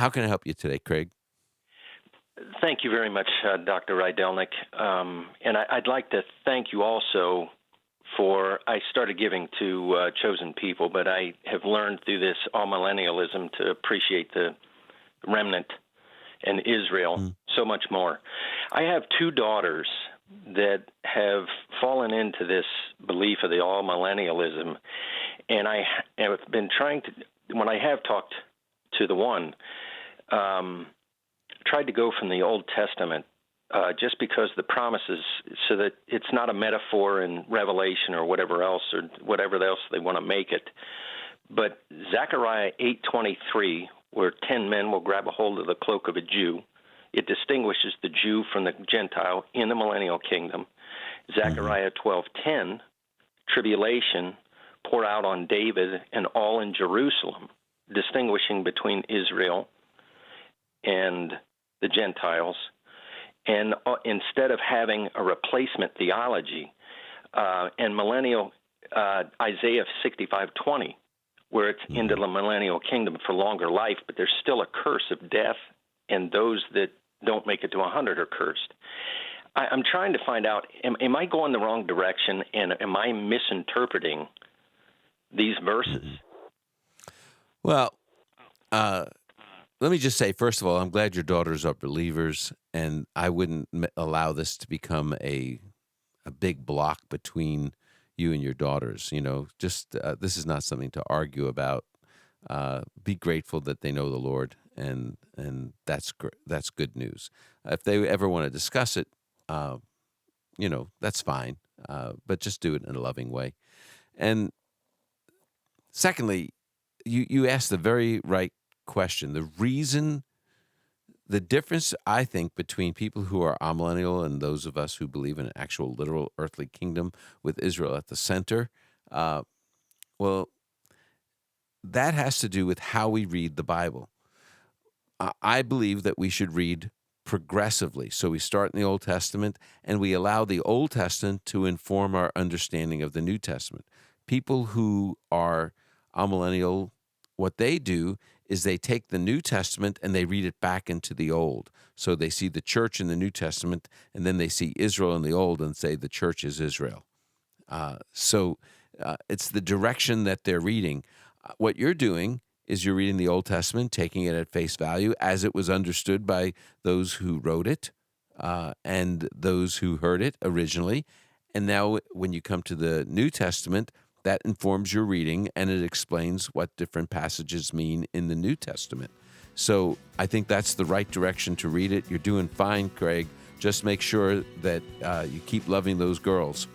How can I help you today, Craig? Thank you very much, Dr. Rydelnik. And I'd like to thank you also I started giving to chosen people, but I have learned through this all-millennialism to appreciate the remnant and Israel so much more. I have two daughters that have fallen into this belief of the all-millennialism, and I have been trying to, when I have talked to the one, tried to go from the Old Testament just because the promises, so that it's not a metaphor in Revelation or whatever else they want to make it. But Zechariah 8:23, where 10 men will grab a hold of the cloak of a Jew, it distinguishes the Jew from the Gentile in the millennial kingdom. Zechariah 12:10, tribulation pour out on David and all in Jerusalem, distinguishing between Israel and the Gentiles. And instead of having a replacement theology, and millennial Isaiah 65:20, where it's into the millennial kingdom for longer life, but there's still a curse of death, and those that don't make it to 100 are cursed. I'm trying to find out, am I going the wrong direction, and am I misinterpreting these verses? Well, let me just say, first of all, I'm glad your daughters are believers, and I wouldn't allow this to become a big block between you and your daughters. Just this is not something to argue about. Be grateful that they know the Lord, and that's good news. If they ever want to discuss it, that's fine, but just do it in a loving way. And secondly, you asked the very right question. The difference, I think, between people who are amillennial and those of us who believe in an actual literal earthly kingdom with Israel at the center, well, that has to do with how we read the Bible. I believe that we should read progressively. So we start in the Old Testament, and we allow the Old Testament to inform our understanding of the New Testament. People who are amillennial, what they do is they take the New Testament and they read it back into the Old. So they see the church in the New Testament, and then they see Israel in the Old and say the church is Israel. So it's the direction that they're reading. What you're doing is you're reading the Old Testament, taking it at face value as it was understood by those who wrote it and those who heard it originally. And now when you come to the New Testament, that informs your reading, and it explains what different passages mean in the New Testament. So I think that's the right direction to read it. You're doing fine, Craig. Just make sure that you keep loving those girls.